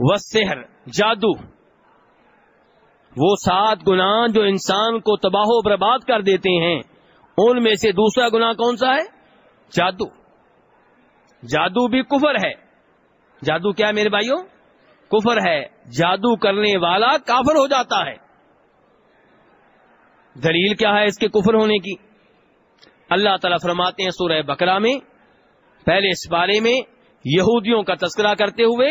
والسحر، جادو، وہ 7 گناہ جو انسان کو تباہ و برباد کر دیتے ہیں، ان میں سے دوسرا گناہ کون سا ہے؟ جادو۔ جادو بھی کفر ہے۔ جادو کیا ہے میرے بھائیوں؟ کفر ہے۔ جادو کرنے والا کافر ہو جاتا ہے۔ دلیل کیا ہے اس کے کفر ہونے کی؟ اللہ تعالیٰ فرماتے ہیں سورہ بقرہ میں پہلے اس بارے میں یہودیوں کا تذکرہ کرتے ہوئے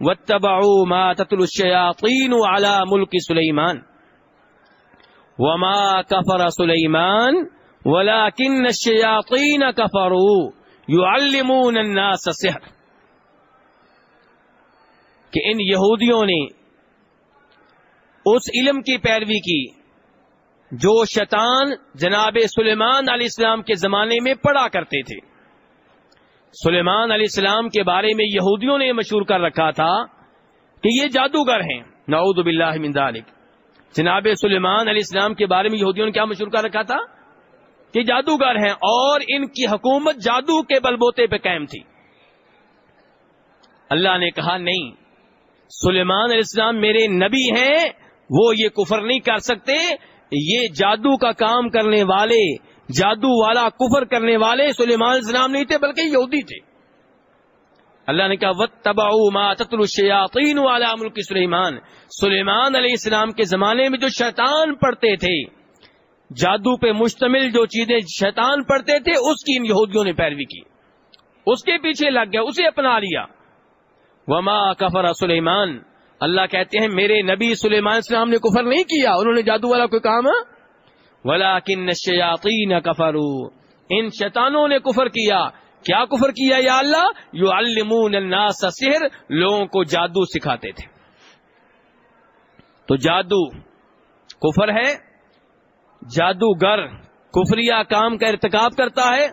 وَاتَّبَعُوا مَا تَتْلُو الشَّيَاطِينُ عَلَى مُلْكِ سُلَيْمَانَ وَمَا كَفَرَ سُلَيْمَانُ وَلَكِنَّ الشَّيَاطِينَ كَفَرُوا يُعَلِّمُونَ النَّاسَ السِّحْرَ، کہ ان یہودیوں نے اس علم کی پیروی کی جو شیطان جناب سلیمان علیہ السلام کے زمانے میں پڑھا کرتے تھے۔ سلیمان علیہ السلام کے بارے میں یہودیوں نے مشہور کر رکھا تھا کہ یہ جادوگر ہیں، نعوذ باللہ من ذالک۔ جناب سلیمان علیہ السلام کے بارے میں یہودیوں نے کیا مشہور کر رکھا تھا؟ کہ جادوگر ہیں، اور ان کی حکومت جادو کے بلبوتے پہ قائم تھی۔ اللہ نے کہا نہیں، سلیمان علیہ السلام میرے نبی ہیں، وہ یہ کفر نہیں کر سکتے، یہ جادو کا کام کرنے والے، جادو والا کفر کرنے والے سلیمان علیہ السلام نہیں تھے بلکہ یہودی تھے۔ اللہ نے کہا وَاتَّبَعُوا مَا تَتْلُو الشَّيَاطِينُ عَلَى مُلْكِ سُلَيْمَانَ، سلیمان علیہ السلام کے زمانے میں جو شیطان پڑھتے تھے، جادو پہ مشتمل جو چیزیں شیطان پڑھتے تھے، اس کی ان یہودیوں نے پیروی کی، اس کے پیچھے لگ گیا، اسے اپنا لیا۔ وَمَا كَفَرَ سُلَيْمَانَ، اللہ کہتے ہیں میرے نبی سلیمان علیہ السلام نے کفر نہیں کیا، انہوں نے جادو والا کوئی کام، وَلَكِنَّ الشَّيَاطِينَ كَفَرُوا، ان شیطانوں نے کفر کیا۔ کیا کفر کیا یا اللہ؟ يُعَلِّمُونَ النَّاسَ السِّحْرَ، لوگوں کو جادو سکھاتے تھے۔ تو جادو کفر ہے، جادوگر کفریہ کام کا ارتکاب کرتا ہے،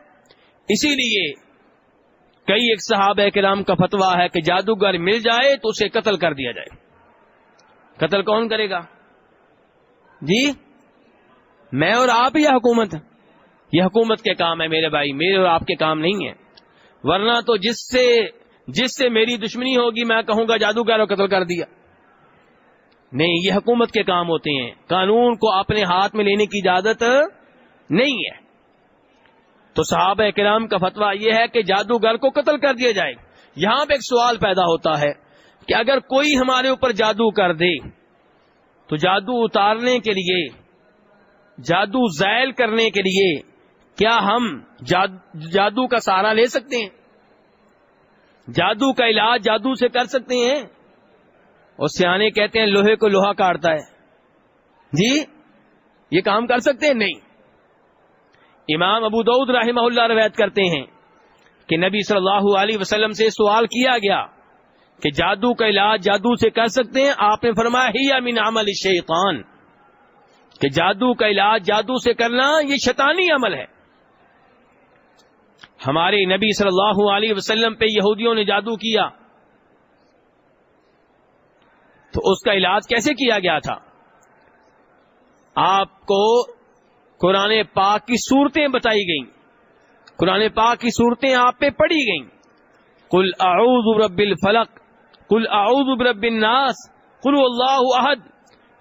اسی لیے کئی ایک صحابہ کرام کا فتویٰ ہے کہ جادوگر مل جائے تو اسے قتل کر دیا جائے۔ قتل کون کرے گا جی؟ میں اور آپ یا حکومت؟ یہ حکومت کے کام ہے میرے بھائی، میرے اور آپ کے کام نہیں ہے۔ ورنہ تو جس سے میری دشمنی ہوگی میں کہوں گا جادوگر کو قتل کر دیا۔ نہیں، یہ حکومت کے کام ہوتے ہیں، قانون کو اپنے ہاتھ میں لینے کی اجازت نہیں ہے۔ تو صحابہ کرام کا فتویٰ یہ ہے کہ جادوگر کو قتل کر دیا جائے۔ یہاں پہ ایک سوال پیدا ہوتا ہے کہ اگر کوئی ہمارے اوپر جادو کر دے تو جادو اتارنے کے لیے، جادو زائل کرنے کے لیے کیا ہم جادو کا سہارا لے سکتے ہیں؟ جادو کا علاج جادو سے کر سکتے ہیں؟ اور سیانے کہتے ہیں لوہے کو لوہا کاٹتا ہے جی، یہ کام کر سکتے ہیں؟ نہیں۔ امام ابو داؤد رحمہ اللہ روایت کرتے ہیں کہ نبی صلی اللہ علیہ وسلم سے سوال کیا گیا کہ جادو کا علاج جادو سے کر سکتے ہیں؟ آپ نے فرمایا ہی من عمل الشیطان، کہ جادو کا علاج جادو سے کرنا یہ شیطانی عمل ہے۔ ہمارے نبی صلی اللہ علیہ وسلم پہ یہودیوں نے جادو کیا تو اس کا علاج کیسے کیا گیا تھا؟ آپ کو قرآن پاک کی صورتیں بتائی گئیں، قرآن پاک کی صورتیں آپ پہ پڑھی گئیں، قل اعوذ برب الفلق، قل اعوذ برب الناس، قل اللہ احد،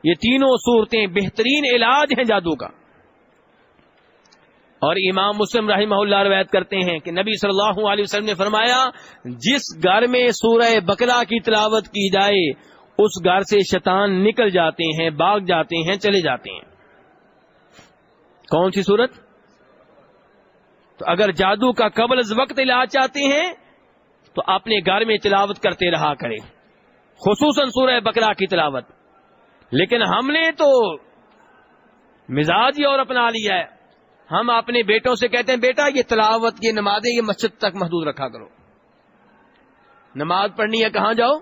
یہ تینوں صورتیں بہترین علاج ہیں جادو کا۔ اور امام مسلم رحمہ اللہ روایت کرتے ہیں کہ نبی صلی اللہ علیہ وسلم نے فرمایا جس گھر میں سورہ بقرہ کی تلاوت کی جائے اس گھر سے شیطان نکل جاتے ہیں، بھاگ جاتے ہیں، چلے جاتے ہیں۔ کون سی صورت؟ تو اگر جادو کا قبل از وقت علاج چاہتے ہیں تو اپنے گھر میں تلاوت کرتے رہا کریں، خصوصاً سورہ بقرہ کی تلاوت۔ لیکن ہم نے تو مزاج ہی اور اپنا لیا ہے، ہم اپنے بیٹوں سے کہتے ہیں بیٹا یہ تلاوت، یہ نمازیں یہ مسجد تک محدود رکھا کرو، نماز پڑھنی ہے کہاں جاؤ؟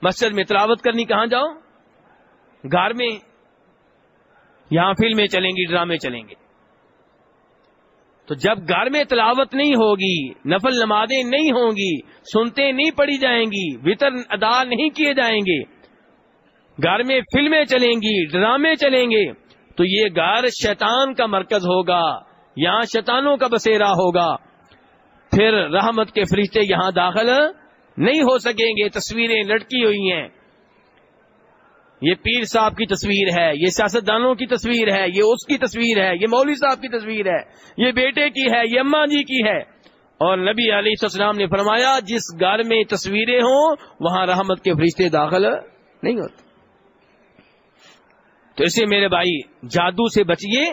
مسجد میں۔ تلاوت کرنی کہاں جاؤ؟ گھر میں۔ یہاں فلمیں چلیں گی، ڈرامے چلیں گے۔ تو جب گھر میں تلاوت نہیں ہوگی، نفل نمازیں نہیں ہوں گی، سنتے نہیں پڑھی جائیں گی، وتر ادا نہیں کیے جائیں گے، گھر میں فلمیں چلیں گی، ڈرامے چلیں گے، تو یہ گھر شیطان کا مرکز ہوگا، یہاں شیطانوں کا بسیرا ہوگا، پھر رحمت کے فرشتے یہاں داخل نہیں ہو سکیں گے. تصویریں لٹکی ہوئی ہیں، یہ پیر صاحب کی تصویر ہے، یہ سیاستدانوں کی تصویر ہے، یہ اس کی تصویر ہے، یہ مولوی صاحب کی تصویر ہے، یہ بیٹے کی ہے، یہ اماں جی کی ہے. اور نبی علیہ السلام نے فرمایا جس گھر میں تصویریں ہوں وہاں رحمت کے فرشتے داخل نہیں ہوتے. تو اسے میرے بھائی جادو سے بچیے.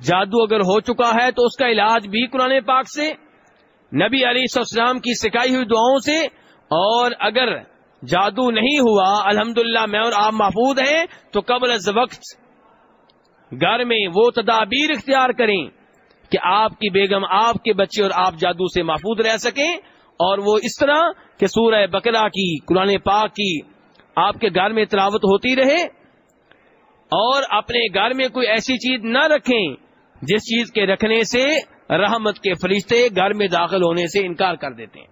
جادو اگر ہو چکا ہے تو اس کا علاج بھی قرآن پاک سے، نبی علیہ السلام کی سکھائی ہوئی دعاؤں سے. اور اگر جادو نہیں ہوا، الحمدللہ میں اور آپ محفوظ ہیں، تو قبل از وقت گھر میں وہ تدابیر اختیار کریں کہ آپ کی بیگم، آپ کے بچے اور آپ جادو سے محفوظ رہ سکیں. اور وہ اس طرح کہ سورہ بقرہ کی، قرآن پاک کی آپ کے گھر میں تلاوت ہوتی رہے. اور اپنے گھر میں کوئی ایسی چیز نہ رکھیں جس چیز کے رکھنے سے رحمت کے فرشتے گھر میں داخل ہونے سے انکار کر دیتے ہیں.